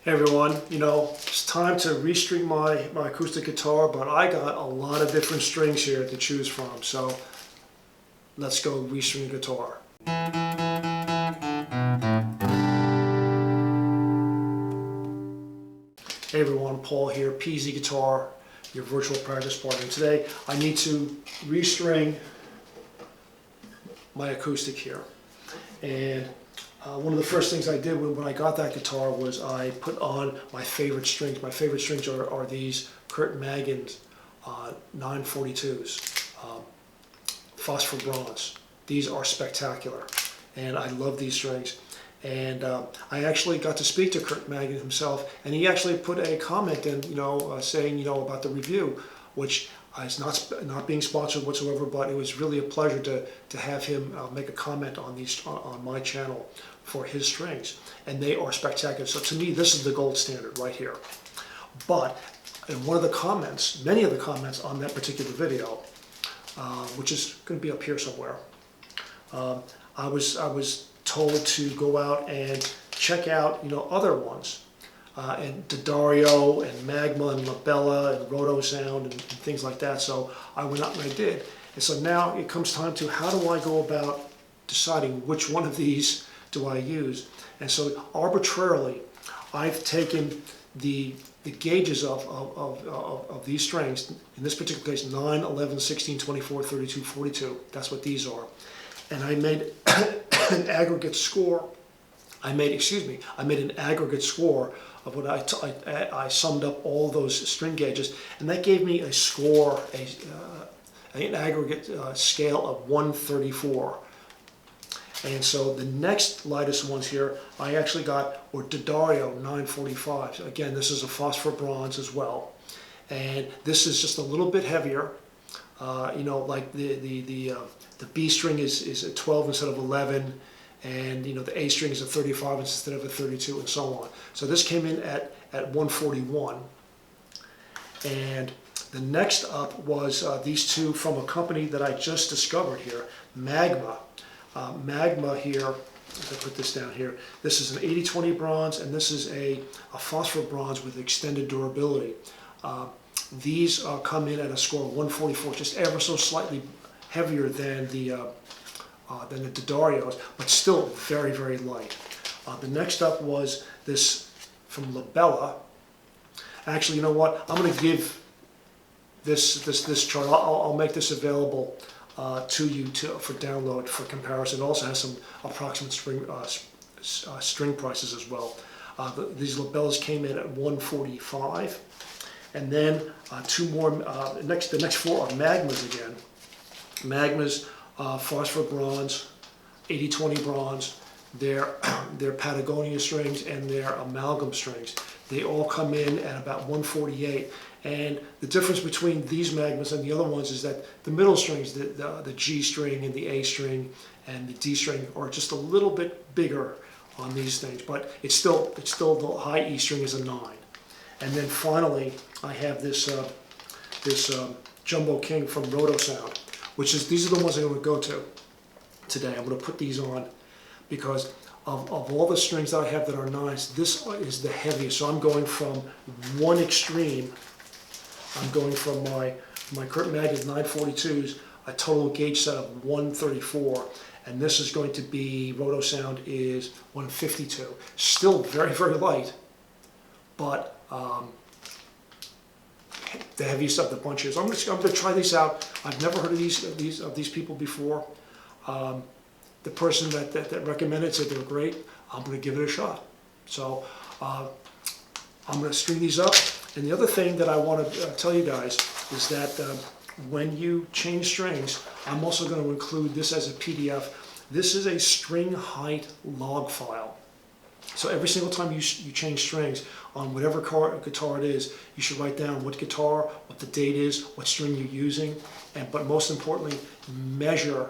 Hey everyone, it's time to restring my acoustic guitar, but I got a lot of different strings here to choose from, so let's go restring the guitar. Hey everyone, Paul here, PZ Guitar, your virtual practice partner. Today I need to restring my acoustic here. And one of the first things I did when I got that guitar was I put on my favorite strings. My favorite strings are these Kurt Magin's 942s, phosphor bronze. These are spectacular, and I love these strings. And I actually got to speak to Kurt Magin himself, and he actually put a comment in, saying, about the review, which is not being sponsored whatsoever, but it was really a pleasure to have him make a comment on my channel for his strings, and they are spectacular. So to me, this is the gold standard right here. But in one of the comments, many of the comments on that particular video, which is going to be up here somewhere, I was told to go out and check out other ones. And D'Addario and Magma and Labella and Roto Sound and things like that. So I went out and I did. And so now it comes time to how do I go about deciding which one of these do I use. And so arbitrarily I've taken the gauges of these strings, in this particular case 9, 11, 16, 24, 32, 42. That's what these are. And I made an aggregate score. I made an aggregate score of what I summed up all those string gauges, and that gave me a score, an aggregate scale of 134. And so the next lightest ones here I actually got were D'Addario 945. Again, this is a phosphor bronze as well, and this is just a little bit heavier. Like the B string is a 12 instead of 11. And the A string is a 35 instead of a 32, and so on. So this came in at 141. And the next up was these two from a company that I just discovered here, Magma. Magma here, if I put this down here, this is an 80-20 bronze, and this is a phosphor bronze with extended durability. These come in at a score of 144, just ever so slightly heavier than the D'Addarios, but still very, very light. The next up was this from Labella. Actually, you know what? I'm going to give this chart. I'll make this available to you for download for comparison. It also has some approximate string prices as well. These Labellas came in at 145, and then two more. The next four are Magmas again. Magmas. Phosphor bronze, 80-20 bronze, their Patagonia strings and their amalgam strings. They all come in at about 148. And the difference between these Magmas and the other ones is that the middle strings, the G string and the A string and the D string, are just a little bit bigger on these things. But it's still the high E string is a 9. And then finally, I have this Jumbo King from Roto Sound, these are the ones I'm going to go to today. I'm going to put these on because of all the strings that I have that are 9s, this is the heaviest. So I'm going from one extreme. I'm going from my Kurt Magin 942s, a total gauge set of 134, and this is going to be, Roto Sound is 152. Still very, very light, but the heaviest of the bunch is. I'm going to try these out. I've never heard of these people before. The person that recommended said they were great. I'm going to give it a shot. So I'm going to string these up. And the other thing that I want to tell you guys is that when you change strings, I'm also going to include this as a PDF. This is a string height log file. So every single time you change strings on whatever guitar it is, you should write down what guitar, what the date is, what string you're using, but most importantly, measure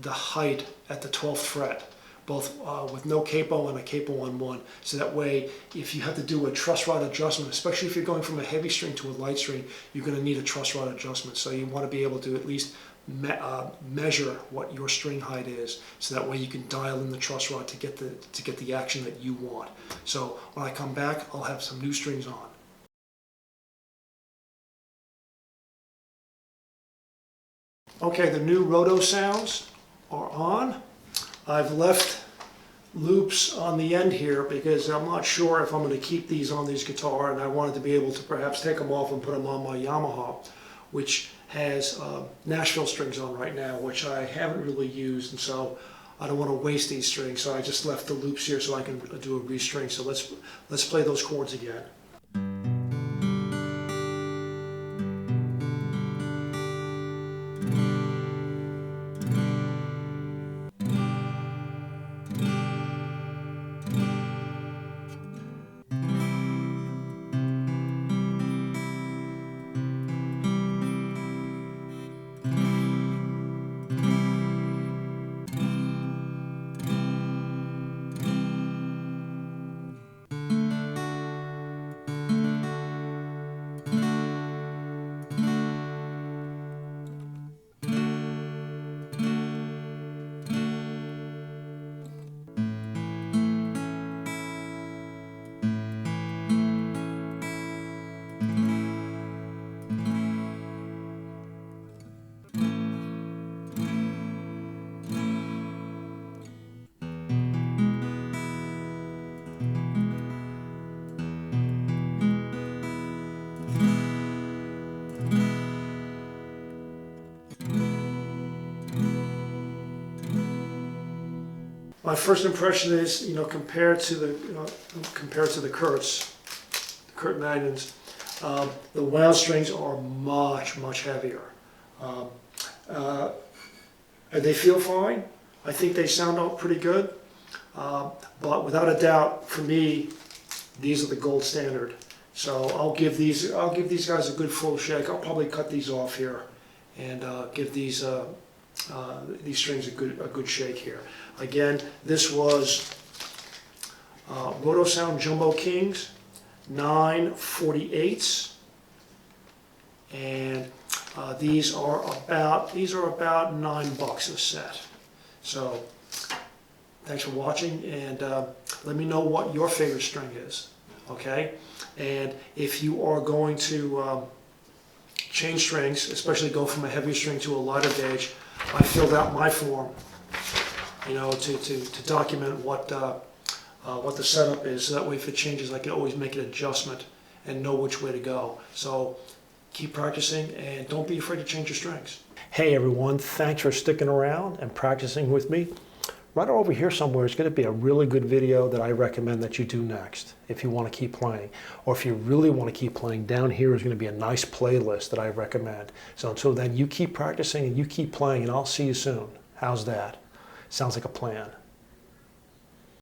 the height at the 12th fret, both with no capo and a capo on one. So that way, if you have to do a truss rod adjustment, especially if you're going from a heavy string to a light string, you're going to need a truss rod adjustment. So you want to be able to at least measure what your string height is, so that way you can dial in the truss rod to get the action that you want. So when I come back, I'll have some new strings on. Okay, the new roto sounds are on. I've left loops on the end here because I'm not sure if I'm going to keep these on this guitar, and I wanted to be able to perhaps take them off and put them on my Yamaha, which has Nashville strings on right now, which I haven't really used, and so I don't want to waste these strings, so I just left the loops here so I can do a restring. So let's play those chords again. My first impression is, compared to the Kurt Magnons, the wound strings are much heavier. They feel fine. I think they sound out pretty good. But without a doubt, for me, these are the gold standard. So I'll give these guys a good full shake. I'll probably cut these off here and give these strings a good shake here. Again, this was Roto Sound Jumbo Kings 9/48s, and these are about $9 a set. So thanks for watching, and let me know what your favorite string is. Okay, and if you are going to change strings, especially go from a heavier string to a lighter gauge, I filled out my form, to document what the setup is, so that way if it changes, I can always make an adjustment and know which way to go. So keep practicing, and don't be afraid to change your strings. Hey everyone, thanks for sticking around and practicing with me. Right over here somewhere is going to be a really good video that I recommend that you do next if you want to keep playing. Or if you really want to keep playing, down here is going to be a nice playlist that I recommend. So until then, you keep practicing and you keep playing, and I'll see you soon. How's that? Sounds like a plan.